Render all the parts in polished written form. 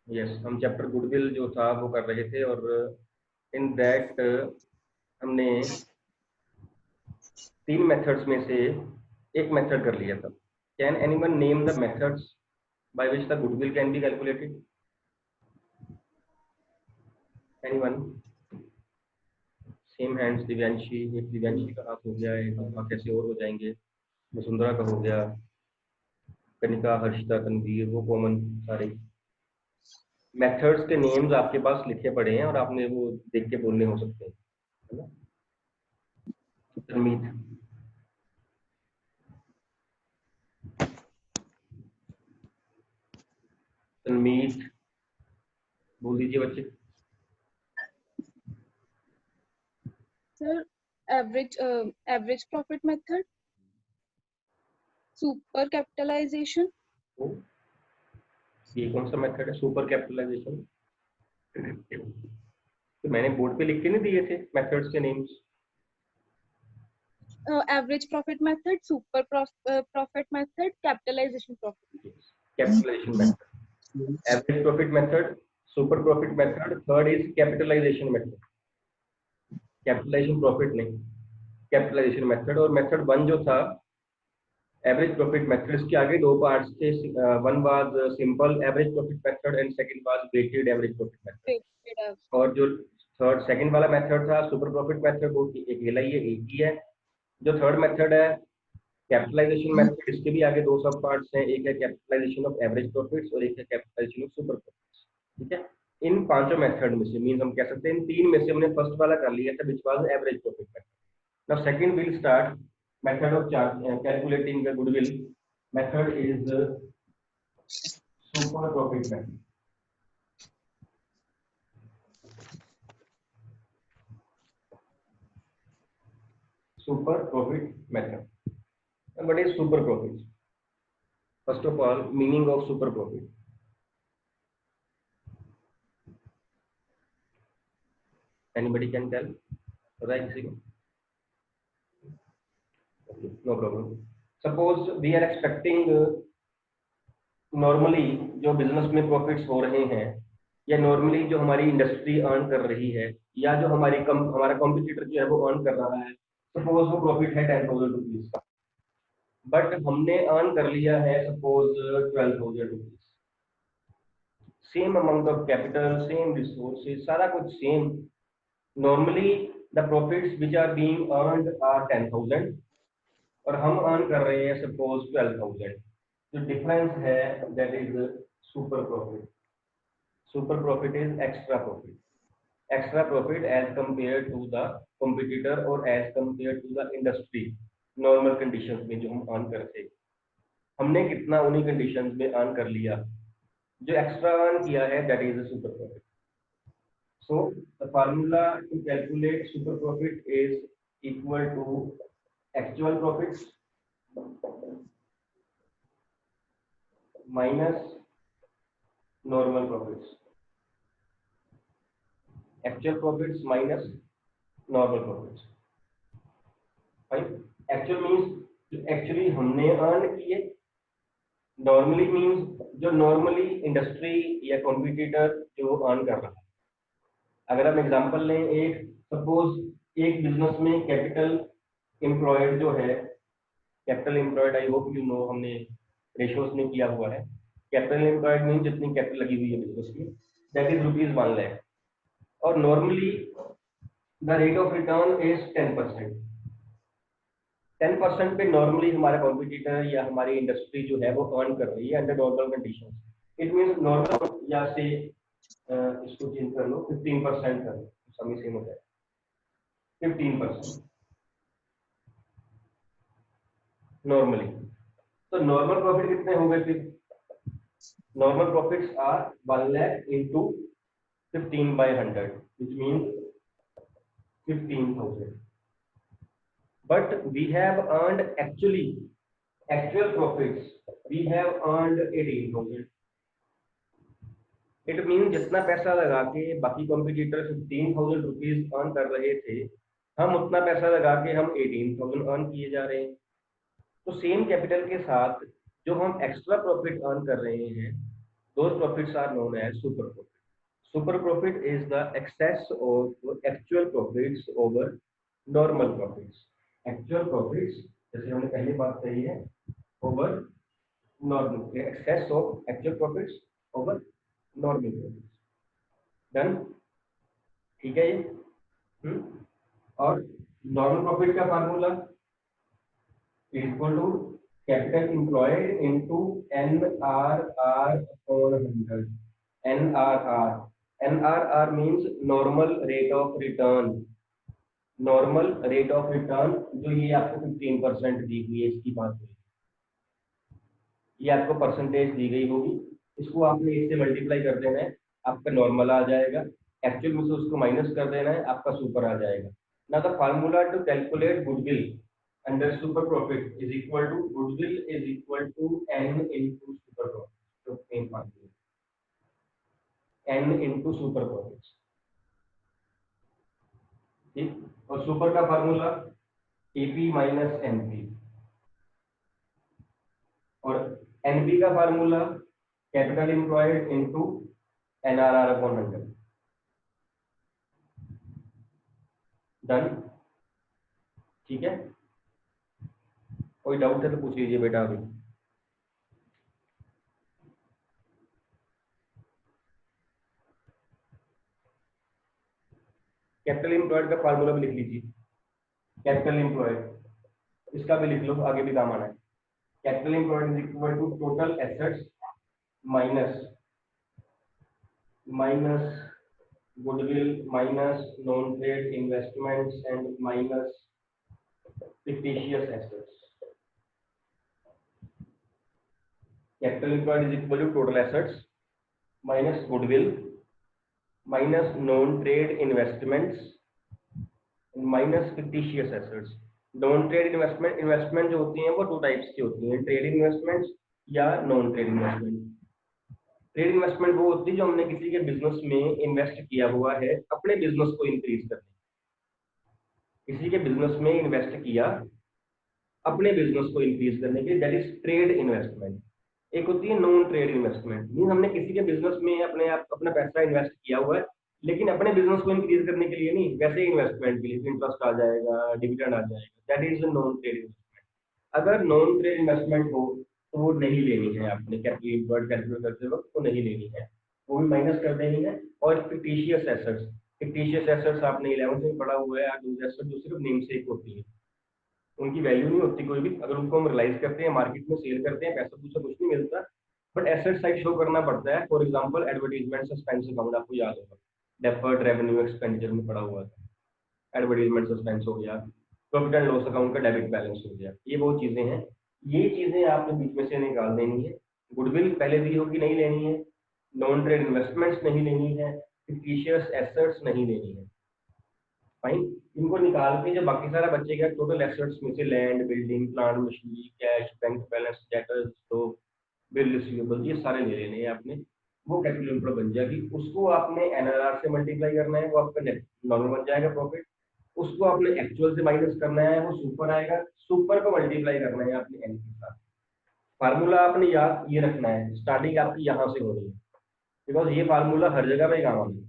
Yes, हम chapter goodwill जो था वो कर रहे थे, और इन दैट हमने 3 मेथड्स में से एक मेथड कर लिया था। Can anyone name the methods by which the goodwill can be calculated? Anyone? Same hands. Divyanshi, एक दिव्यांशी का हाथ हो गया है, तो हाथ कैसे और हो जाएंगे? वसुंधरा का हो गया, कनिका, हर्षिता, तनवीर, वो कॉमन सारे मेथड्स के नेम्स आपके पास लिखे पड़े हैं और आपने वो देख के बोलने हो सकते हैं, है ना? तन्मीत, तन्मीत बोल दीजिए बच्चे। Sir average profit method, super capitalization. ये कौन सा मेथड है सुपर कैपिटलाइजेशन? तो मैंने बोर्ड पे लिख के नहीं दिए थे मेथड्स के names? Average profit method, super profit method, capitalization profit. Capitalization method, average profit method, super profit method, third is capitalization method. Capitalization profit नहीं, कैपिटलाइजेशन मेथड। और मेथड 1 जो था एवरेज प्रॉफिट मेथड, इसके आगे 2 पार्ट्स थे। One was simple average profit method and second was weighted average profit method. और जो third second वाला मेथड था सुपर प्रॉफिट मेथड, वो अकेला ही है, एक ही है। जो थर्ड मेथड है कैपिटलाइजेशन मेथड, इसके भी आगे 2 सब पार्ट्स हैं, एक है कैपिटलाइजेशन ऑफ एवरेज प्रॉफिट्स और एक है कैपिटलाइजेशन ऑफ सुपर प्रॉफिट्स। ठीक है, इन पांचों मेथड में से मींस हम कह सकते हैं इन 3 में से हमने फर्स्ट वाला कर लिया था, which was average profit method. Now second will start method of calculating the goodwill. Method is super profit method. Super profit method. And what is super profit? First of all, meaning of super profit. Anybody can tell? Right, no problem. Suppose we are expecting normally जो business में profits हो रहे हैं, या normally जो हमारी industry earn कर रही है, या जो हमारा कॉम्पिटिटर जो है वो अर्न कर रहा है, सपोज वो प्रॉफिट है 10,000 रुपीज का, बट हमने अर्न कर लिया है suppose 12,000 rupees. Same amount of capital, same resources, सारा कुछ same. Normally the profits which are being earned are 10,000 और हम अर्न कर रहे हैं सपोज 12,000। जो डिफरेंस है that is super profit. Super profit is extra profit. Extra profit as compared to the competitor or as compared to the industry. Normal conditions में जो हम earn करते, हमने कितना उन्हीं conditions में earn कर लिया, जो extra earn किया है that is a super profit. So the formula to calculate super profit is equal to actual profits minus normal profits. Actual profits minus normal profits. Fine. Actual means actually हमने earn किए, normally means जो normally industry या competitor जो earn कर रहा है। अगर हम एग्जांपल लें, एक सपोज एक बिजनेस में कैपिटल एम्प्लॉयड जो है, capital employed I hope you know, हमने रेशियोज में किया हुआ है। कैपिटल एम्प्लॉयड मीन जितनी कैपिटल लगी हुई है बिजनेस में, दैट इज ₹1,00,000। और normally the rate of return is 10%। 10% पे नॉर्मली हमारा कॉम्पिटिटर या हमारी इंडस्ट्री जो है वो अर्न कर रही है under normal condition. It mean normal, या से इसको चेंज कर लो, 15% कर लो, समय सेम हो जाए 15% नॉर्मली। तो नॉर्मल प्रॉफिट कितने हो गए फिर? Normal profits are 1,00,000 into 15/100 which means 15,000. But we have earned actual profits, we have earned 18,000. It mean जितना पैसा लगा के बाकी कॉम्पिटिटर 15,000 रुपीज अर्न कर रहे थे, हम उतना पैसा लगा के हम 18,000 अर्न किए जा रहे हैं। तो सेम कैपिटल के साथ जो हम एक्स्ट्रा प्रॉफिट अर्न कर रहे हैं, those profits are known as super profit. Super profit is the excess of actual profits over normal profits. Actual profits, जैसे हमने पहले बात कही है, over normal, excess of actual profits over normal profits. Done? ठीक है ये? और नॉर्मल प्रॉफिट का formula equal to capital employed into NRR upon 100. NRR means normal rate of return. Normal rate of return जो ये आपको 15% दी हुई है, इसकी बात हुई, ये आपको परसेंटेज दी गई होगी, इसको आपने इससे मल्टीप्लाई कर देना है, आपका नॉर्मल आ जाएगा, एक्चुअल में से उसको माइनस कर देना है, आपका सुपर आ जाएगा. Now the formula to calculate goodwill under super profit is equal to goodwill is equal to n into super profit. तो same formula n into super profit. ठीक, और सुपर का फार्मूला एपी माइनस एनपी, और NP का formula capital employed into NRR upon 100. Done? ठीक है, कोई doubt है तो पूछ लीजिए बेटा अभी. कैपिटल एम्प्लॉयड का फार्मूला भी लिख लीजिए. कैपिटल एम्प्लॉयड इसका भी लिख लो, आगे भी काम आना है. Capital employed is equal to total assets minus goodwill minus non trade investments and minus fictitious assets. Capital employed is equal to total assets minus goodwill minus non-trade investments minus fictitious assets. Non-trade investment जो होती हैं वो दो types की होती हैं, trade investments या non trade investment. Trade investment वो होती है जो हमने किसी के बिजनेस में इन्वेस्ट किया हुआ है अपने बिजनेस को इंक्रीज करने. किसी के बिजनेस में इन्वेस्ट किया अपने बिजनेस को इंक्रीज करने के लिए, दैट इज ट्रेड इन्वेस्टमेंट. एक होती है नॉन ट्रेड इन्वेस्टमेंट, मीन हमने किसी के बिजनेस में अपना पैसा इन्वेस्ट किया हुआ है लेकिन अपने बिजनेस को इंक्रीज करने के लिए नहीं, वैसे इन्वेस्टमेंट के लिए इंटरेस्ट आ जाएगा, डिविडेंड आ जाएगा, that is non trade investment. अगर नॉन ट्रेड इन्वेस्टमेंट हो तो वो नहीं लेनी है आपने, कैपिटल एम्प्लॉयड कैलकुलेट करते वक्त वो नहीं लेनी है, वो भी माइनस कर देनी है. और फिक्टिशियस एसेट्स आपने 11th में पढ़ा हुआ है, एसेट जो सिर्फ नेम से होती है, उनकी वैल्यू नहीं होती कोई भी, अगर उनको हम रियलाइज करते हैं मार्केट में सेल करते हैं पैसा पूछा कुछ नहीं मिलता, बट एसेट साइड शो करना पड़ता है. For example advertisement suspense account आपको याद होगा, डेफर्ड रेवेन्यू एक्सपेंडिचर में पड़ा हुआ था, एडवर्टाइजमेंट सस्पेंस हो गया, प्रॉफिट एंड लॉस अकाउंट का डेबिट बैलेंस हो गया. ये वो चीजें हैं, ये चीजें आपने बीच में से निकाल देनी है. गुडविल पहले दी होगी नहीं लेनी है, नॉन ट्रेड इन्वेस्टमेंट्स नहीं लेनी है, फिक्टिशियस एसेट्स नहीं लेनी है. फाइन, इनको निकाल के जो बाकी सारा बचेगा टोटल एसेट्स में से land, building, plant, machinery, cash, bank balance, debtors, stock, bill receivable, ये सारे ले लेने हैं आपने. वो कैपिटल एम्प्लॉयड बन जाएगी, उसको आपने एनआरआर से मल्टीप्लाई करना है, वो आपका नेट नॉर्मल बन जाएगा प्रॉफिट. उसको आपने एक्चुअल से माइनस करना है, वो सुपर आएगा, सुपर को मल्टीप्लाई करना है आपने एन के साथ. फार्मूला आपने याद ये रखना है, स्टार्टिंग आपकी यहाँ से होनी है, बिकॉज ये फार्मूला हर जगह पे काम आना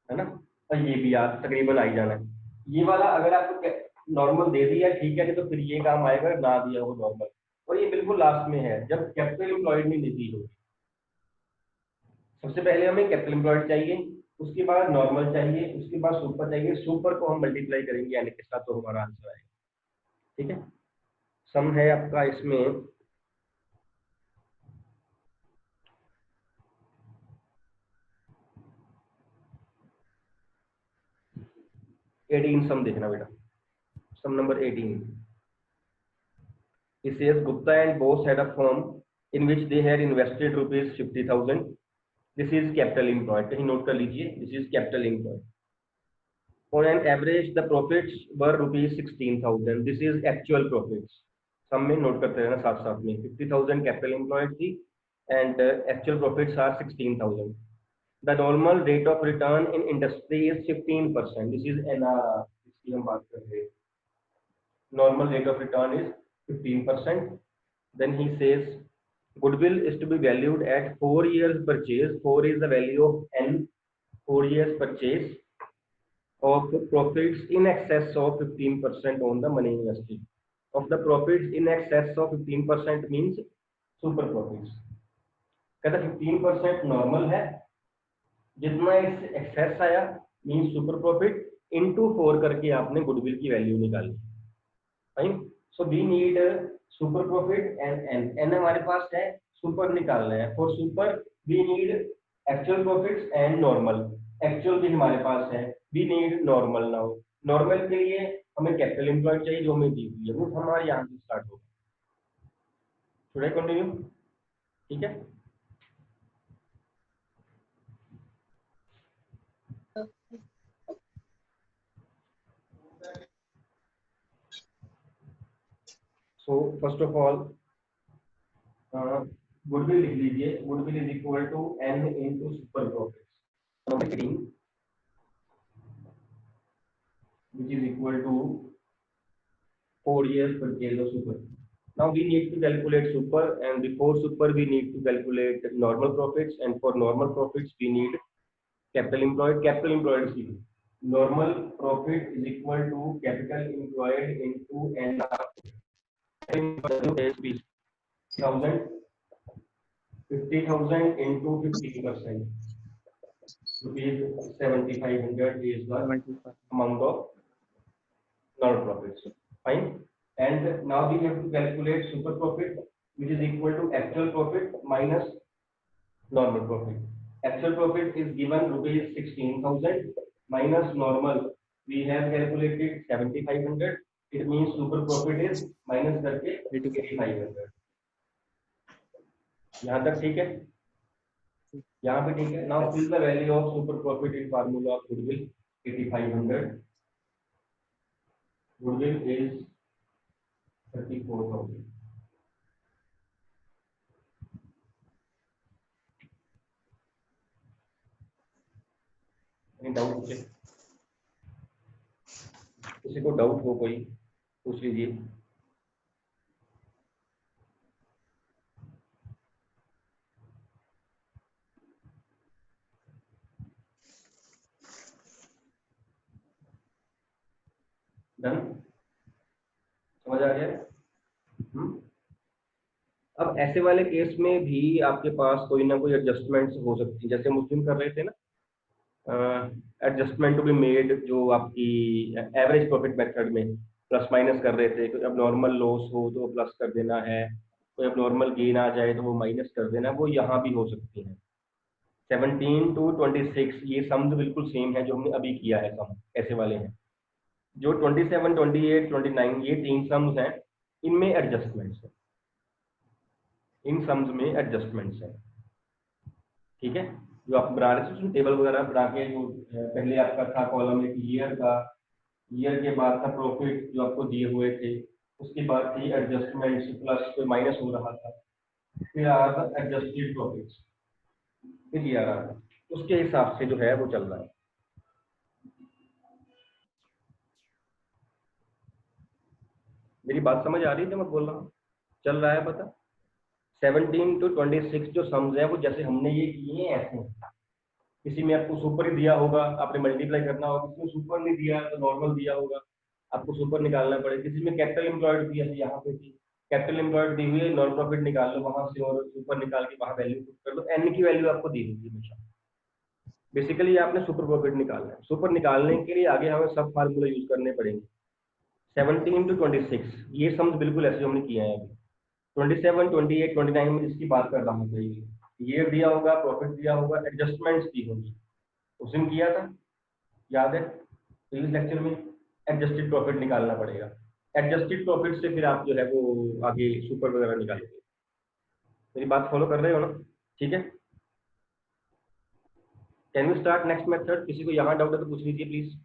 है ना. और ये भी याद तकरीबन आ ही जाना है. ये वाला अगर आपको नॉर्मल दे दिया ठीक है, तो फिर ये काम आएगा, ना दिया वो नॉर्मल. और ये बिल्कुल लास्ट में है जब कैपिटल एम्प्लॉयड नहीं दी होगी. सबसे पहले हमें कैपिटल एम्प्लॉयड चाहिए, उसके बाद नॉर्मल चाहिए, उसके बाद सुपर चाहिए, सुपर को हम मल्टीप्लाई करेंगे यानी के साथ, तो हमारा आंसर आएगा. ठीक है, सम है आपका इसमें 18. सम देखना बेटा, सम number 18. It says Gupta and Bose had a firm in which they had invested rupees 50,000. This is capital employed. कहीं नोट कर लीजिए, this is capital employed. On an average, the profits were rupees 16,000. This is actual profits. सम में note करते रहना साथ साथ में. 50,000 capital employed थी and actual profits are 16,000. The normal rate of return in industry is 15%. This is NRR. इसकी हम बात कर रहे हैं. Normal rate of return is 15%. Then he says goodwill is to be valued at 4 years purchase. 4 is the value of n, 4 years purchase of profits in excess of 15% on the money invested. Of the profits in excess of 15% means super profits. कहता 15% normal है, जितना इस access आया mean super profit, into 4 करके आपने goodwill की value निकाली. Fine. So we need super profit and an हमारे पास है, सुपर निकालना है. For super we need actual profits and normal. Actual भी हमारे पास है, we need normal. Now normal के लिए हमें कैपिटल एम्प्लॉयड चाहिए जो हमें दी हुई है, वो हमारे यहाँ से स्टार्ट होगा. Should I continue? ठीक है. So first of all, goodwill लिख लीजिए. Goodwill is equal to n into super profits, which is equal to 4 years purchase of super. Now we need to calculate super, and before super we need to calculate normal profits, and for normal profits we need capital employed. Capital employed is equal. Normal profit is equal to capital employed into n. 50,000 into 15%. Rupees 7,500 is the amount of normal profits. Fine. And now we have to calculate super profit, which is equal to actual profit minus normal profit. Actual profit is given rupees 16,000 minus normal. We have calculated 7,500. It means super profit is minus करके 8,500. यहाँ तक ठीक है? यहाँ पे ठीक है. Now fill the value of super profit in formula of goodwill. 8,500. Goodwill is 34,000. Any doubt? किसी को डाउट हो कोई पूछ लीजिए. डन? समझ आ गया? अब ऐसे वाले केस में भी आपके पास कोई ना कोई एडजस्टमेंट्स हो सकती है, जैसे मुस्लिम कर रहे थे ना, एडजस्टमेंट टू बी मेड, जो आपकी एवरेज प्रॉफिट मेथड में प्लस माइनस कर रहे थे. तो अब नॉर्मल लॉस हो तो प्लस कर देना है, कोई अब नॉर्मल गेन आ जाए तो वो माइनस कर देना है, वो यहाँ भी हो सकती है. 17 to 26 ये सम्स बिल्कुल सेम है जो हमने अभी किया है. सम ऐसे वाले हैं. जो 27, 28, 29 ये 3 सम्स हैं, इनमें एडजस्टमेंट्स है. इन सम्स में एडजस्टमेंट्स है. ठीक है. जो आप बना रहे थे टेबल वगैरह बना के, जो पहले आपका था कॉलम एक ईयर का, ईयर के बाद था प्रॉफिट जो आपको दिए हुए थे, उसके बाद थी एडजस्टमेंट्स प्लस कोई माइनस हो रहा था, फिर आ रहा था एडजस्टेड प्रॉफिट्स, फिर ये आ रहा था. उसके हिसाब से जो है वो चल रहा है. मेरी बात समझ आ रही है जो मैं बोल रहा हूँ? चल रहा है पता? 17 to 26 जो सम्स है वो जैसे हमने ये किए हैं ऐसे हैं. किसी में आपको सुपर ही दिया होगा, आपने मल्टीप्लाई करना होगा. किसी में सुपर नहीं दिया तो नॉर्मल दिया होगा, आपको सुपर निकालना पड़ेगा. किसी में कैपिटल एम्प्लॉयड दिया, यहाँ पे थी कैपिटल एम्प्लॉयड दी हुई है, नॉन प्रॉफिट निकाल लो वहां से और सुपर निकाल के वहां वैल्यू पुट कर लो. एन की वैल्यू आपको दी हुई है हमेशा. बेसिकली आपने सुपर प्रॉफिट निकालना है. सुपर निकालने के लिए आगे हमें सब फार्मूला यूज करने पड़ेंगे. 17 to 26 ये सम्स बिल्कुल ऐसे हमने किया है. अभी 27, 28, 29 में जिसकी बात कर रहा हूँ, ईयर दिया होगा, प्रॉफिट दिया होगा, एडजस्टमेंट्स दी होंगी. उस दिन किया था, याद है? प्रीवियस लेक्चर में एडजस्टेड प्रॉफिट निकालना पड़ेगा. एडजस्टेड प्रॉफिट से फिर आप जो है वो आगे सुपर वगैरह निकालोगे. मेरी बात फॉलो कर रहे हो ना? ठीक है. Can we start next method? किसी को यहाँ डाउट है तो पूछ लीजिए प्लीज.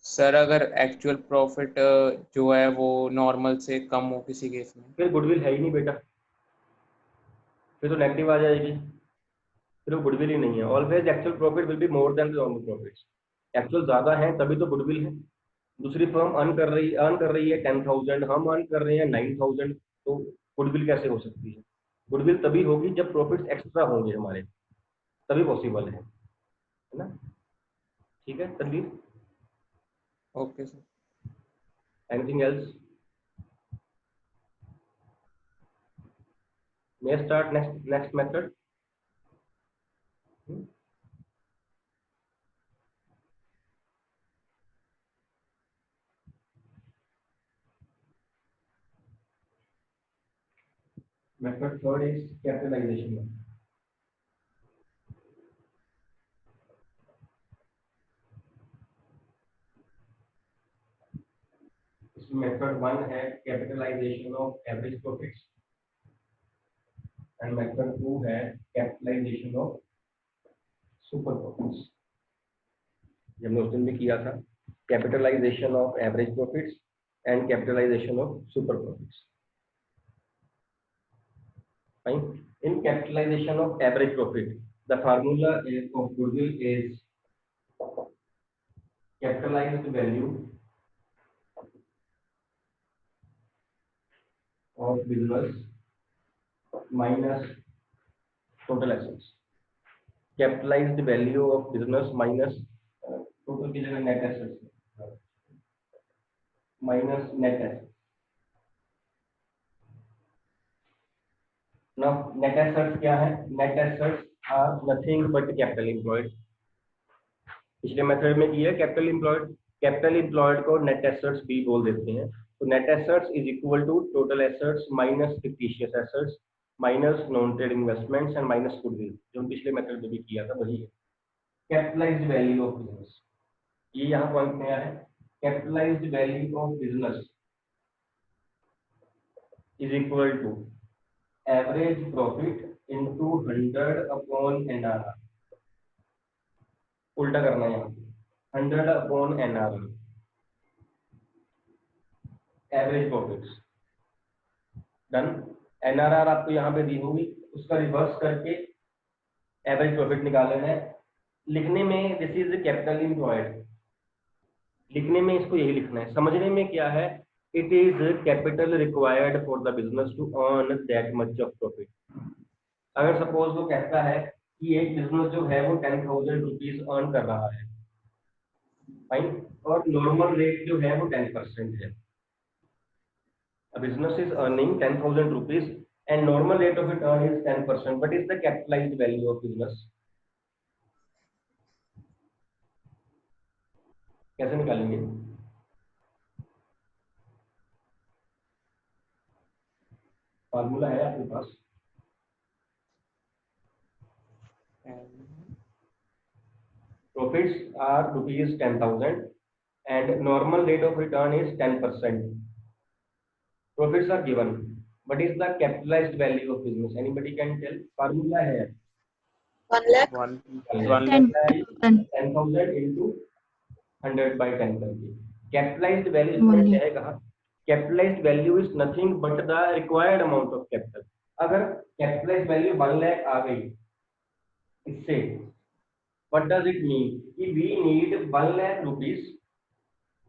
सर अगर एक्चुअल प्रॉफिट जो है वो नॉर्मल से कम हो किसी केस में, फिर गुडविल है ही नहीं बेटा, फिर तो नेगेटिव आ जाएगी, फिर वो गुडविल ही नहीं है. Always actual profit will be more than the normal profits. Actual ज्यादा है तभी तो गुडविल है. दूसरी फर्म अर्न कर रही है 10,000, हम अर्न कर रहे हैं 9,000, तो गुडविल कैसे हो सकती है? गुडविल तभी होगी जब प्रॉफिट्स एक्स्ट्रा होंगे हमारे, तभी पॉसिबल है ना? ठीक है Tanveer, okay sir. Anything else? May I start next method? Method third is capitalization. इसमें मेथड वन है capitalization of average profits and method two है कैपिटलाइजेशन ऑफ सुपर प्रॉफिट्स। ये हमने उस दिन भी किया था, capitalization of average profits and capitalization of super profits. Fine. In capitalization of average profit, the formula is of goodwill is capitalized value of business minus total assets. Capitalized value of business minus total की जगह net assets minus net assets. Now net assets क्या है? Net assets are nothing but capital employed. पिछले method में किया capital employed, capital employed को net assets भी बोल देते हैं। तो net assets is equal to total assets minus fictitious assets minus non trade investments and minus goodwill, जो हम पिछले मेथड में भी किया था वही है। कैपिटलाइज्ड वैल्यू ऑफ बिजनेस, ये यहाँ पॉइंट नया है। Capitalized value of business is equal to average profit into 100 upon NRR. उल्टा करना है यहाँ, 100 upon NRR, average profits. Done. NRR आपको यहाँ पे दी होगी, उसका रिवर्स करके एवरेज प्रॉफिट निकालना है। लिखने में दिस इज कैपिटल एम्प्लॉयड, लिखने में इसको यही लिखना है। समझने में क्या है, it is capital required for the business to earn that much of profit. अगर सपोज वो कहता है कि एक बिजनेस जो है वो 10,000 रुपीज अर्न कर रहा है, फाइन, और नॉर्मल रेट जो है वो 10% है। A business is earning 10,000 rupees and normal rate of return is 10%. What is the capitalized value of business? कैसे निकालेंगे? फार्मूला है आपके पास? Profits are rupees 10,000 and normal rate of return is 10%. Profits are given. What is the capitalized value of business? Anybody can tell? Formula है 1 lakh. 10,000 into 100 by 10 करके। Capitalized value इसमें क्या है कहा? Capitalized value is nothing but the required amount of capital. अगर capitalized value 1 lakh आ गई, इससे what does it mean? कि we need 1 lakh rupees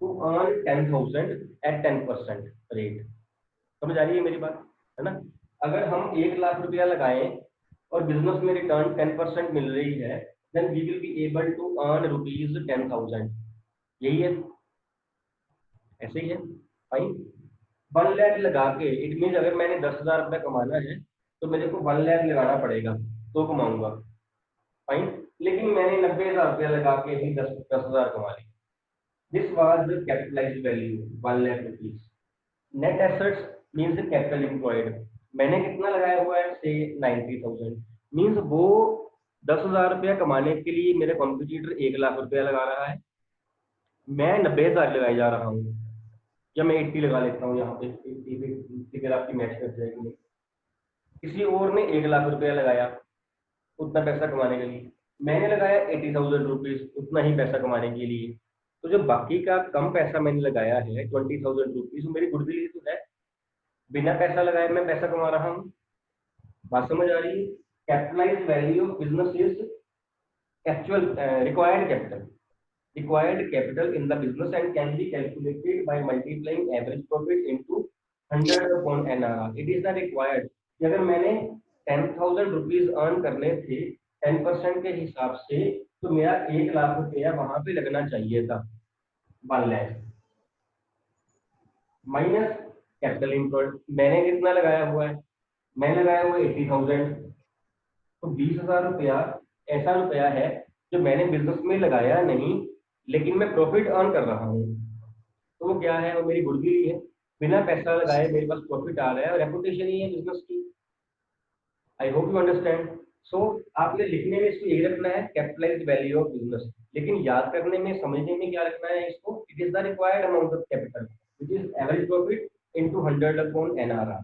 to earn 10,000 at 10% rate. समझ आ रही है मेरी बात, है ना? अगर हम 1 लाख रुपया लगाएं और बिजनेस में रिटर्न 10% मिल रही है, then we will be able to earn rupees 10,000. यही है, ऐसे ही है। फाइन। 1 लाख लगा के, इट मीन अगर मैंने 10,000 रुपया कमाना है तो मेरे को 1 लाख लगाना पड़ेगा तो कमाऊंगा। फाइन। लेकिन मैंने 90,000 रुपया लगा के ही 10,000 कमा ली। This was the capitalised value 1 lakh rupees. Net assets means capital employed, मैंने कितना लगाया हुआ है से 90,000, मीन्स वो 10,000 रुपया कमाने के लिए मेरे कॉम्पिटिटर 1 लाख रुपया लगा रहा है, मैं 90,000 लगाई जा रहा हूँ, या मैं 80 लगा लेता हूँ यहाँ पे, 80 फिगर आपकी मैच कर जाएगी। किसी और ने 1 लाख रुपया लगाया उतना पैसा कमाने के लिए, मैंने लगाया 80,000 रुपीज उतना ही पैसा कमाने के लिए। तो जो बाकी का कम पैसा मैंने लगाया है 20,000 रुपीज, मेरी गुडविल ही तो है, बिना पैसा लगाए मैं पैसा कमा रहा हूँ। बात समझ आ रही है? Capitalized value of business is actual required capital in the business and can be calculated by multiplying average profit into 100 upon NRR. It is not required कि अगर मैंने 10,000 रुपीज अर्न करने थे 10% के हिसाब से, तो मेरा 1 लाख रुपया वहां पे लगना चाहिए था, 1 लाख माइनस कैपिटल इम्प्लॉयड। मैंने कितना लगाया हुआ है? मैंने लगाया हुआ 80,000। तो 20,000 रुपया ऐसा रुपया है जो मैंने बिजनेस में लगाया नहीं, लेकिन मैं प्रॉफिट अर्न कर रहा हूँ। तो वो क्या है? वो मेरी गुडविल ही है। बिना पैसा लगाए मेरे पास प्रॉफिट आ रहा है और रेपुटेशन ही है बिजनेस की। I hope you understand. So आपने लिखने में इसको यही रखना है, कैपिटलाइज्ड वैल्यू ऑफ बिजनेस, लेकिन याद करने में, समझने में क्या रखना है इसको? It is the required amount of capital which is average profit into 100 upon NRR.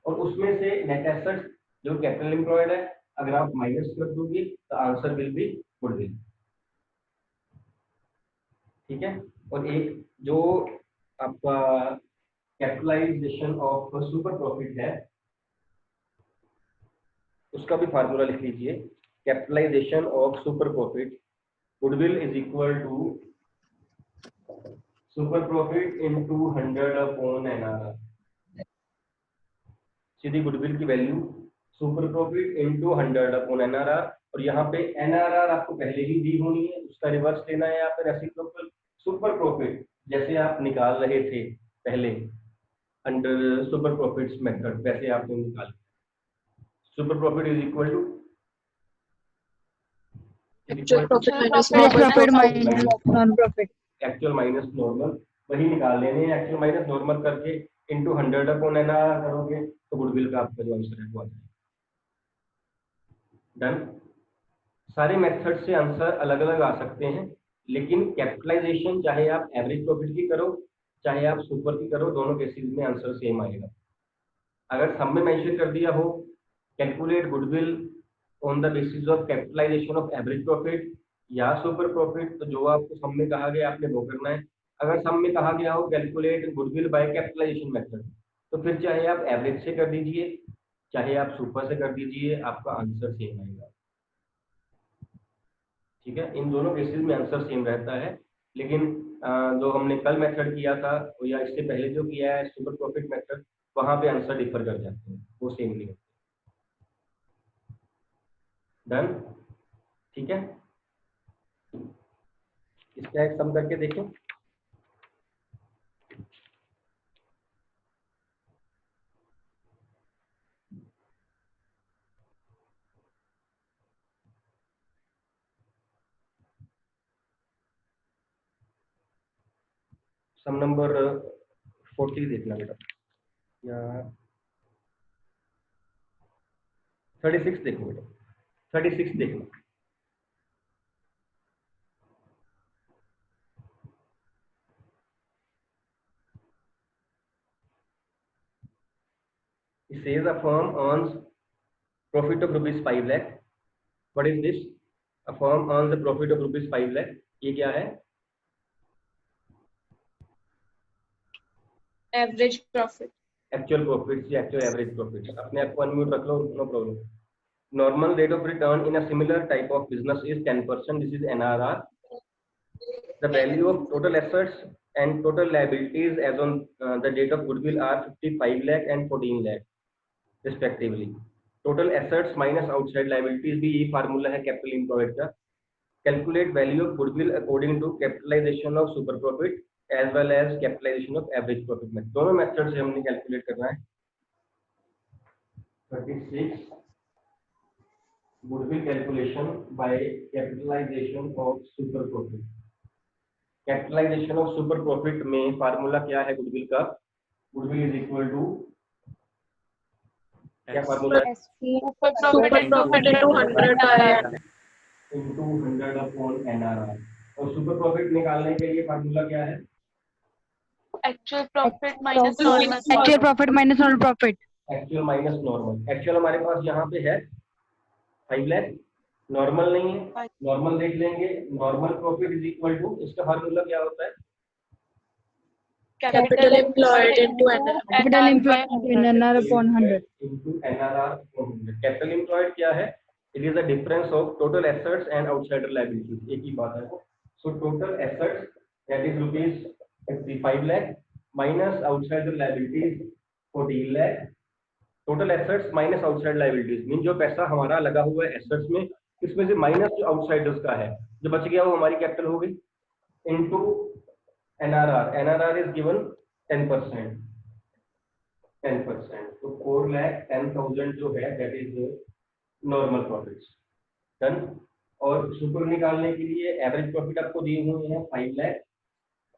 और उसमें से नेट एसेट्स जो कैपिटल एम्प्लॉयड है, अगर आप माइनस कर दोगे तो आंसर विल बी गुडविल। ठीक है। और एक जो आपका कैपिटलाइजेशन ऑफ सुपर प्रॉफिट है, उसका भी फार्मूला लिख लीजिए। Capitalisation of super profit, goodwill is equal to super profit into 100 upon NRR. सीधी गुडविल की value super profit into 100 upon NRR. और यहाँ पे एनआरआर आपको पहले ही दी होनी है, उसका रिवर्स लेना है यहाँ पे रेसिप्रोकल। सुपर प्रॉफिट जैसे आप निकाल रहे थे पहले अंडर सुपर प्रॉफिट्स मेथड, वैसे आपने निकाल। Super profit is equal to Actual profit minus non profit. Actual minus normal, वही निकाल लेने हैं। एक्चुअल माइनस नॉर्मल करके इनटू 100 अपॉन एनआरआर करोगे तो गुडविल का आपका जो आंसर है वो आ जाएगा। डन। सारे मेथड से आंसर अलग अलग आ सकते हैं, लेकिन कैपिटलाइजेशन चाहे आप एवरेज प्रॉफिट की करो चाहे आप सुपर की करो, दोनों केसेस में आंसर सेम आएगा। अगर सब में मेंशन कर दिया हो calculate goodwill on the basis of capitalization of average profit या सुपर प्रॉफिट, तो जो आपको सब में कहा गया आपने वो करना है। अगर सब में कहा गया हो calculate goodwill by capitalization method, तो फिर चाहे आप एवरेज से कर दीजिए चाहे आप सुपर से कर दीजिए, आपका आंसर सेम आएगा। ठीक है। इन दोनों केसेस में आंसर सेम रहता है, लेकिन जो हमने कल मेथड किया था या इससे पहले जो किया है सुपर प्रॉफिट मेथड, वहां पे आंसर डिफर कर जाते हैं, वो सेम नहीं होते। डन। ठीक है। इसका एक सम करके देखें। सम नंबर 40 देखना बेटा, या 36 देखो बेटा, 36 देखना। It says a firm earns profit of rupees 5 lakh. What is this? A firm earns a profit of rupees 5 lakh. ये क्या है? Average profit. Actual profits या actual average profits। अपने आप को अनम्यूट रख लो, no problem। Normal rate of return in a similar type of business is 10%. This is NRR. The value of total assets and total liabilities as on the date of goodwill are 55 lakh and 14 lakh respectively. Total assets minus outside liabilities भी ये formula है capital employed का। Calculate value of goodwill according to capitalization of super profit as well as capitalization of average profit method। दोनों method से हमने calculate करना है। 36 goodwill calculation by capitalization of super profit। Capitalization of super profit में formula क्या है goodwill का? Goodwill is equal to क्या फार्मूला है? Super profit into 100 INR. Into 100 upon NRR. और सुपर प्रॉफिट निकालने के लिए फार्मूला क्या है? Actual profit minus normal profit. Actual minus normal. Actual हमारे पास यहाँ पे है 5 लाख, नॉर्मल नहीं है, नॉर्मल देख लेंगे। Normal profit is equal to, इसका फार्मूला क्या होता है? Capital employed into NR upon 100. into NRR upon 100। Capital employed क्या है? It is the difference of total assets and outsider liabilities. एक ही बात है वो। So total assets that is rupees 55 lakh minus outside the liabilities 14 lakh, total assets minus outside liabilities mean जो पैसा हमारा लगा हुआ है एसेट्स में, इसमें से माइनस जो आउटसाइडर्स का है, जो बच गया वो हमारी कैपिटल हो गई, into NRR. NRR is given 10%. 10%. तो 4,10,000 जो है that is normal profits. Done. और सुपर निकालने के लिए एवरेज प्रॉफिट आपको दिए हुए हैं 5 lakh.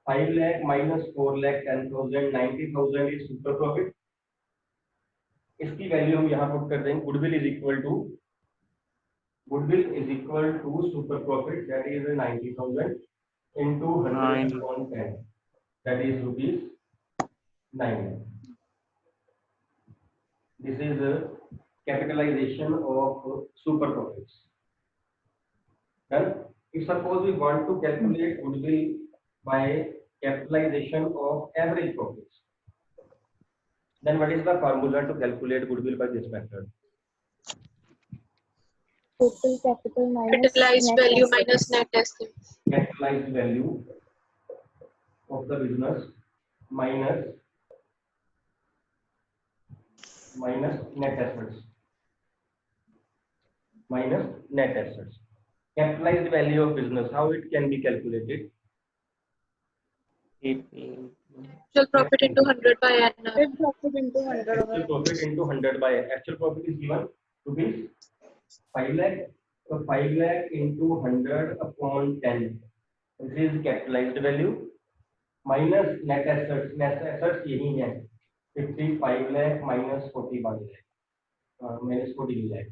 5 lakh minus 4,10,000, 90,000 is super profit. इसकी वैल्यू हम यहाँ पुट कर देंगे. Goodwill is equal to super profit that is 90,000 into 100 upon 10, that is rupees 9. This is a capitalization of super profits. Then, if suppose we want to calculate goodwill by capitalization of average profits, then what is the formula to calculate goodwill by this method? Total capital minus Capitalized net value assets. minus net assets. Capitalized value of the business minus net assets. Capitalized value of business, how it can be calculated? Actual profit into 100 by NR. Net profit into 100 Actual profit into 100 by actual profit is given rupees 5 lakh. So 5 lakh into 100 upon 10. This is capitalized value minus net assets. Net assets यही है 55 lakh minus 41 lakh. Minus 14 lakh.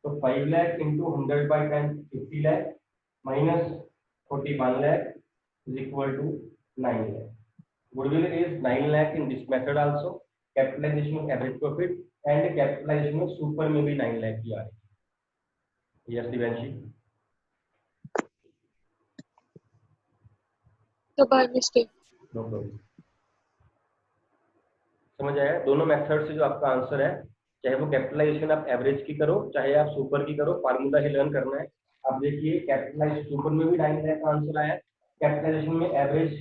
So 5 lakh into 100 by 10, 50 lakh minus 41 lakh is equal to 9 lakh. Goodwill is 9 lakh in this method also. Capitalization of average profit and capitalization of super में भी 9 lakh की आ रही है. Yes, Divanshi. So by mistake. No problem. समझ आया? दोनों method से जो आपका आंसर है, चाहे वो कैपिटलाइजेशन आप एवरेज की करो, चाहे आप सुपर की करो, फार्मूला ही लर्न करना है. आप देखिए कैपिटलाइज सुपर में भी 9 लाख का आंसर आया, कैपिटलाइजेशन में एवरेज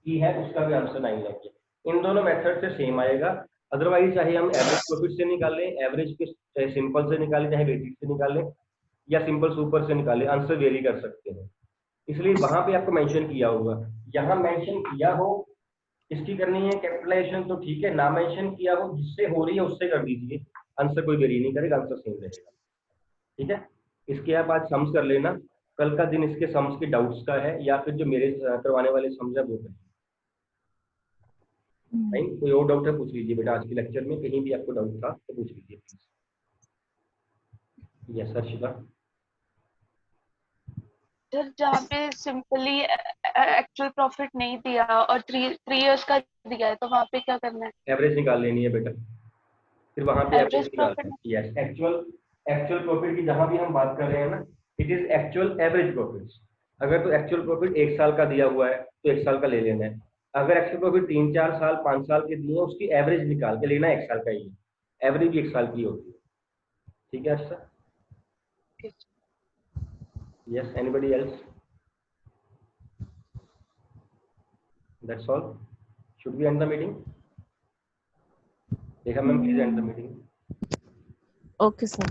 की है उसका भी आंसर 9 लाख है. इन दोनों मेथड से सेम आएगा. अदरवाइज चाहे हम एवरेज प्रॉफिट से निकालें, एवरेज के चाहे सिंपल से निकालें, चाहे वेटेड से निकालें या सिंपल सुपर से निकालें, आंसर वेरी कर सकते हैं. इसलिए वहां पे आपको मेंशन किया होगा. यहाँ मेंशन किया हो इसकी करनी है कैपिटलाइजेशन तो ठीक है, ना मेंशन किया हो जिससे हो रही है उससे कर दीजिए, आंसर कोई वेरी नहीं करेगा, आंसर सेम रहेगा. ठीक है. इसके आप आज सम्स कर लेना, कल का दिन इसके सम्स के डाउट्स का है या फिर जो मेरे करवाने वाले सम्स है वो करें. नहीं, कोई और डाउट है पूछ लीजिए बेटा. आज के लेक्चर में कहीं भी आपको डाउट था तो पूछ लीजिए please. Yes sir. Shiva sir जहाँ पे सिंपली एक्चुअल प्रॉफिट नहीं दिया और 3 इयर्स का दिया है तो वहाँ पे क्या करना है? एवरेज निकाल लेनी है बेटा, फिर वहां पे एवरेज Average निकालना profit? है. यस, एक्चुअल प्रॉफिट की जहां भी हम बात कर रहे हैं ना, it is actual average profits. अगर तो एक्चुअल प्रॉफिट 1 साल का दिया हुआ है तो 1 साल का ले लेना है. अगर एक्चुअल प्रॉफिट 3-4 साल 5 साल के दिए हैं उसकी एवरेज निकाल के लेना है 1 साल का ही. एवरेज भी 1 साल की होती है. ठीक है sir. Yes, anybody else? That's all. Should we end the meeting? Rekha ma'am, please end the meeting. Okay, sir.